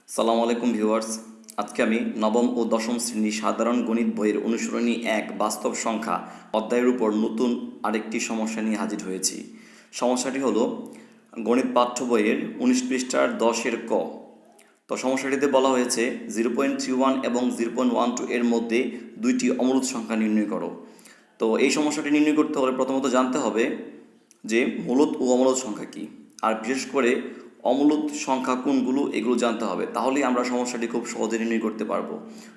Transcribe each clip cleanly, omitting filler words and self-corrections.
সালামু আলাইকুম ভিউয়ার্স। আজকে আমি নবম ও দশম শ্রেণী সাধারণ গণিত বইয়ের অনুসরণী ১ বাস্তব সংখ্যা অধ্যায়ের উপর নতুন আরেকটি সমস্যা নিয়ে হাজির হয়েছি। সমস্যাটি হলো গণিত পাঠ্য বইয়ের ১৯ পৃষ্ঠার ১০-এর ক। তো সমস্যাটিতে বলা হয়েছে 0.31 এবং 0.12 এর মধ্যে দুইটি অমূলদ সংখ্যা নির্ণয় করো। তো এই সমস্যাটি নির্ণয় করতে হলে প্রথমত জানতে হবে যে মূলদ ও অমূলদ সংখ্যা কী, আর বিশেষ করে অমূলদ সংখ্যা কোনগুলো এগুলো জানতে হবে, তাহলেই আমরা সমস্যাটি খুব সহজে নির্ণয় করতে পারবো।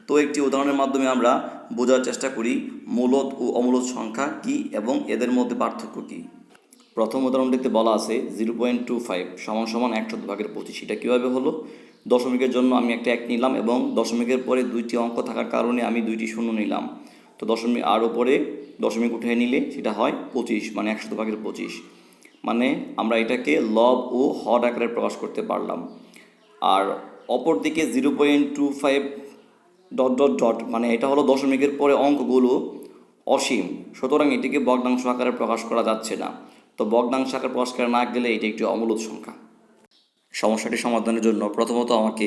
তো একটি উদাহরণের মাধ্যমে আমরা বোঝার চেষ্টা করি মূলদ ও অমূলদ সংখ্যা কী এবং এদের মধ্যে পার্থক্য কী। প্রথম উদাহরণটিতে বলা আছে 0.25 সমান সমান 1/25। এটা কীভাবে হলো? দশমিকের জন্য আমি একটা 1 নিলাম এবং দশমিকের পরে দুইটি অঙ্ক থাকার কারণে আমি দুইটি শূন্য নিলাম। তো দশমিক আর ওপরে দশমিক উঠে নিলে সেটা হয় 25, মানে 1/25। মানে আমরা এটাকে লব ও হর আকারে প্রকাশ করতে পারলাম। আর অপরদিকে 0.25 ডট ডট ডট, মানে এটা হলো দশমিকের পরে অঙ্কগুলো অসীম, সুতরাং এটিকে ভগ্নাংশ আকারে প্রকাশ করা যাচ্ছে না। তো ভগ্নাংশ আকারে প্রকাশ করা না গেলে এটি একটি অমূলদ সংখ্যা। সমস্যাটি সমাধানের জন্য প্রথমত আমাকে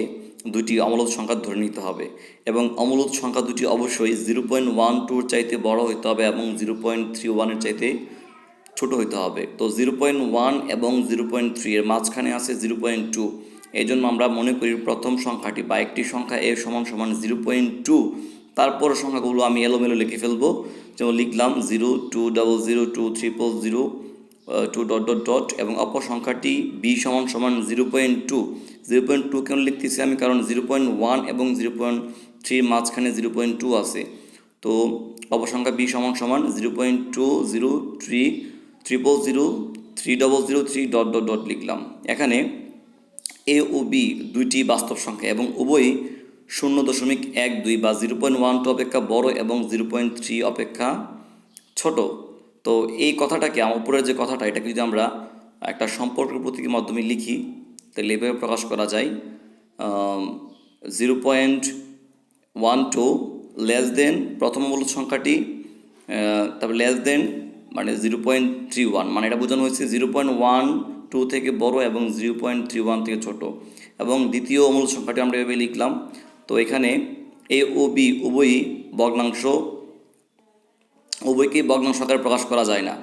দুইটি অমূলদ সংখ্যা ধরে নিতে হবে এবং অমূলদ সংখ্যা দুটি অবশ্যই 0.12 চাইতে বড় হইতে হবে এবং 0.31 চাইতে ছোট হইতে হবে। তো 0.1 এবং 0.3 এর মাঝখানে আছে 0.2। এই জন্য আমরা মনে করি প্রথম সংখ্যাটি বা একটি সংখ্যা এর সমান সমান 0.2। তারপর সংখ্যাগুলো আমি এলোমেলো লিখে ফেলবো, যেমন লিখলাম 0 2 0 0 2 0 2 ডট ডট ডট, এবং অপর সংখ্যাটি বি সমান সমান 0.2। 0.2 কেন লিখতেছি আমি? কারণ 0.1 এবং 0.3 মাঝখানে 0.2 আছে। তো অপর সংখ্যা বি সমান সমান 0.203 000 3003 ডট ডট ডট লিখলাম। এখানে এ ও বি দুইটি বাস্তব সংখ্যা এবং উভয়ই 0.12 বা 0.12 অপেক্ষা বড় এবং 0.3 অপেক্ষা ছোট। তো এই কথাটাকে, আমার উপরের যে কথাটা, এটাকে যদি আমরা একটা সম্পর্কের প্রতীকের মাধ্যমে লিখি তাহলে এভাবে প্রকাশ করা যায় 0.12 লেস দেন প্রথম মূলদ সংখ্যাটি, তারপর লেস দেন মানে 0.31, মানে এটা বোঝানো হয়েছে 0.12 থেকে বড় এবং 0.31 থেকে ছোট। এবং দ্বিতীয় মূল সংখ্যাটি আমরা এভাবে লিখলাম। তো এখানে এ ও বি উভয়কেই ভগ্নাংশ আকারে প্রকাশ করা যায় না।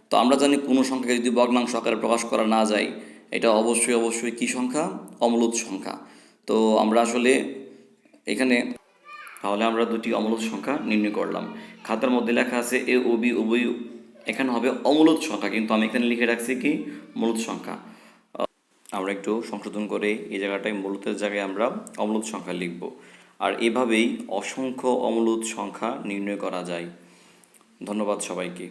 তো আমরা জানি কোনো সংখ্যাকে যদি ভগ্নাংশ আকারে প্রকাশ করা না যায়, এটা অবশ্যই কী সংখ্যা? অমূলদ সংখ্যা। তো আমরা আসলে এখানে তাহলে আমরা দুটি অমূলদ সংখ্যা নির্ণয় করলাম। খাতার মধ্যে লেখা আছে এ ও বি উভয়, এখানে হবে অমূলদ সংখ্যা, কিন্তু আমি এখানে লিখে রাখছি কি? মূলদ সংখ্যা। আমরা একটু সংশোধন করে এই জায়গাটায় মূলদের জায়গায় আমরা অমূলদ সংখ্যা লিখব। আর এভাবেই অসংখ্য অমূলদ সংখ্যা নির্ণয় করা যায়। ধন্যবাদ সবাইকে।